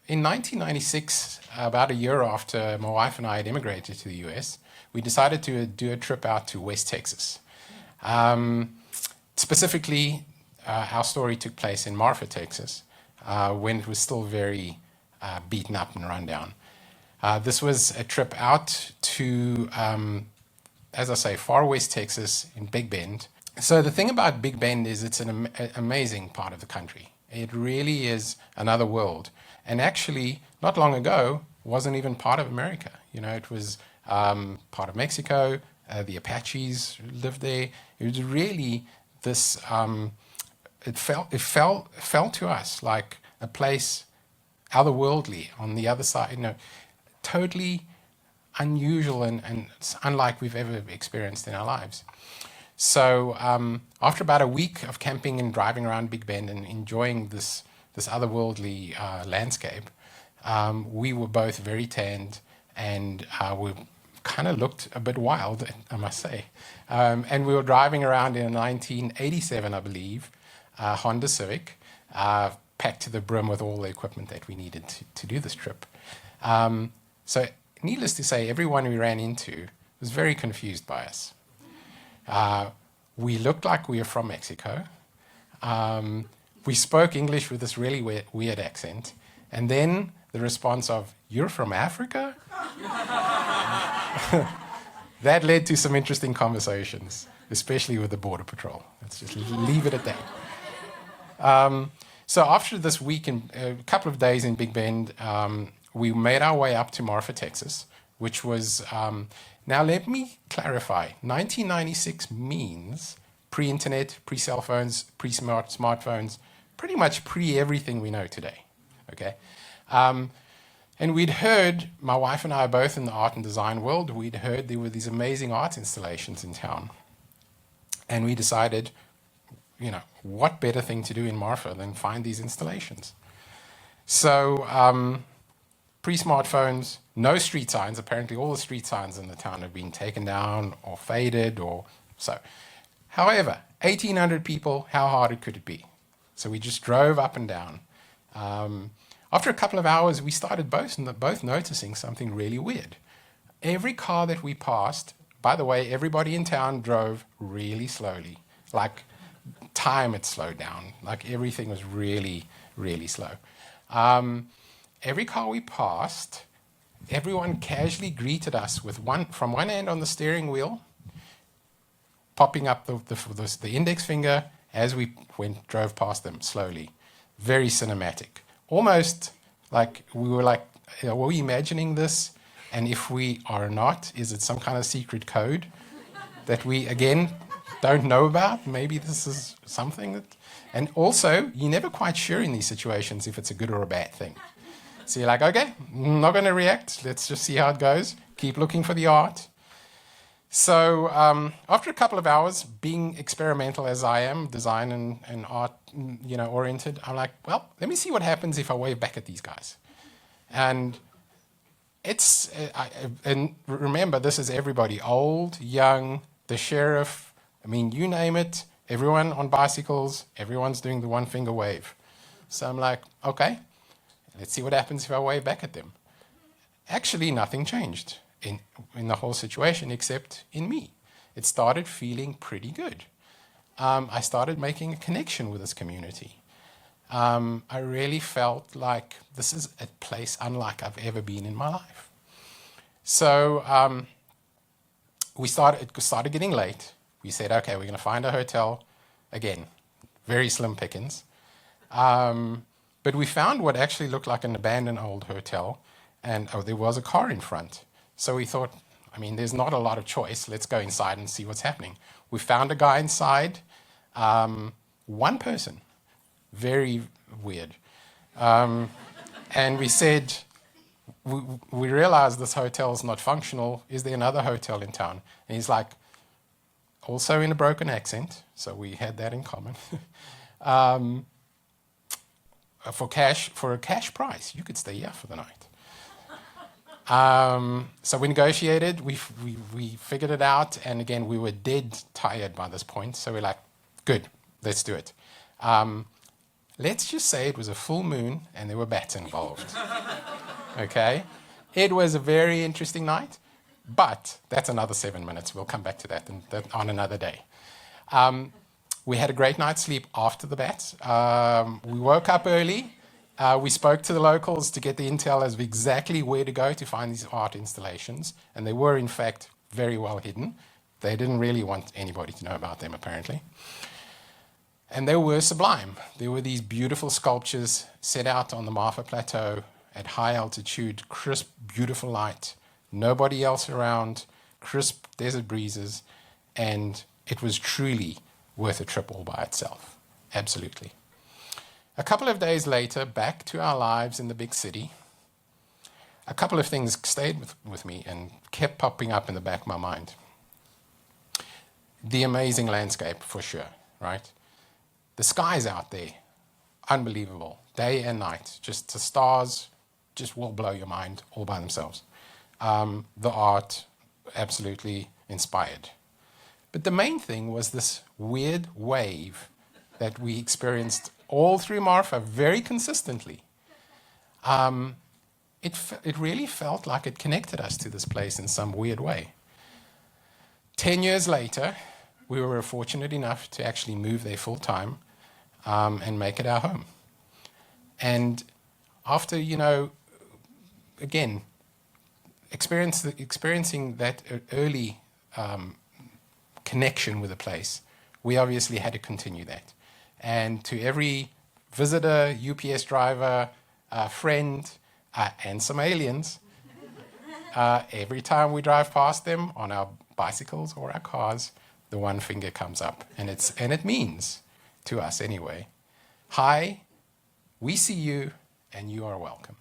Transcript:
in 1996, about a year after my wife and I had immigrated to the US, we decided to do a trip out to West Texas. Specifically, our story took place in Marfa, Texas, when it was still very beaten up and run down. This was a trip out to, as I say, far west Texas in Big Bend. So the thing about Big Bend is it's an amazing part of the country. It really is another world. And actually, not long ago, wasn't even part of America. You know, it was part of Mexico. The Apaches lived there. It was really this. It felt to us like a place otherworldly on the other side. You know, totally unusual and unlike we've ever experienced in our lives. So after about a week of camping and driving around Big Bend and enjoying this otherworldly landscape, we were both very tanned and we kind of looked a bit wild, I must say. And we were driving around in a 1987, I believe, Honda Civic, packed to the brim with all the equipment that we needed to do this trip. So needless to say, everyone we ran into was very confused by us. We looked like we were from Mexico. We spoke English with this really weird accent. And then the response of, "You're from Africa?" That led to some interesting conversations, especially with the Border Patrol. Let's just leave it at that. So after this week and a couple of days in Big Bend, we made our way up to Marfa, Texas, which was, now let me clarify, 1996 means pre-internet, pre-cell phones, pre-smartphones, pretty much pre-everything we know today, okay? And we'd heard, my wife and I are both in the art and design world, we'd heard there were these amazing art installations in town. And we decided, you know, what better thing to do in Marfa than find these installations? So, pre-smartphones, no street signs. Apparently all the street signs in the town have been taken down or faded or so. However, 1,800 people, how hard could it be? So we just drove up and down. After a couple of hours, we started both noticing something really weird. Every car that we passed, by the way, everybody in town drove really slowly. Like time had slowed down. Like everything was really, really slow. Every car we passed, everyone casually greeted us with from one hand on the steering wheel, popping up the index finger as we drove past them slowly. Very cinematic. Almost like we were like, were we imagining this? And if we are not, is it some kind of secret code that we, again, don't know about? Maybe this is something that... And also, you're never quite sure in these situations if it's a good or a bad thing. So you're like, okay, I'm not going to react. Let's just see how it goes. Keep looking for the art. So after a couple of hours, being experimental as I am, design and art, you know, oriented, I'm like, well, let me see what happens if I wave back at these guys. And it's, and remember, this is everybody, old, young, the sheriff, I mean, you name it, everyone on bicycles, everyone's doing the one finger wave. So I'm like, okay, let's see what happens if I wave back at them. Actually, nothing changed in the whole situation except in me. It started feeling pretty good. I started making a connection with this community. I really felt like this is a place unlike I've ever been in my life. So it started getting late. We said, okay, we're going to find a hotel. Again, very slim pickings. But we found what actually looked like an abandoned old hotel, and there was a car in front. So we thought, I mean, there's not a lot of choice. Let's go inside and see what's happening. We found a guy inside, one person, very weird. And we said, we realized this hotel is not functional. Is there another hotel in town? And he's like, also in a broken accent, so we had that in common. For a cash price, you could stay here for the night. So we negotiated, we figured it out, and again, we were dead tired by this point, so we're like, good, let's do it. Let's just say it was a full moon and there were bats involved. Okay? It was a very interesting night, but that's another 7 minutes. We'll come back to that on another day. We had a great night's sleep after the bats. We woke up early. We spoke to the locals to get the intel as of exactly where to go to find these art installations, and they were, in fact, very well hidden. They didn't really want anybody to know about them, apparently. And they were sublime. There were these beautiful sculptures set out on the Marfa Plateau at high altitude, crisp, beautiful light, nobody else around, crisp desert breezes, and it was truly worth a trip all by itself. Absolutely. A couple of days later, back to our lives in the big city, a couple of things stayed with me and kept popping up in the back of my mind. The amazing landscape, for sure, right? The skies out there, unbelievable, day and night. Just the stars just will blow your mind all by themselves. The art, absolutely inspired. But the main thing was this weird wave that we experienced all through Marfa very consistently. It really felt like it connected us to this place in some weird way. 10 years later, we were fortunate enough to actually move there full time and make it our home. And after, again, experiencing that early connection with the place, we obviously had to continue that. And to every visitor, UPS driver, friend, and some aliens, every time we drive past them on our bicycles or our cars, the one finger comes up. And it means, to us anyway, hi, we see you, and you are welcome.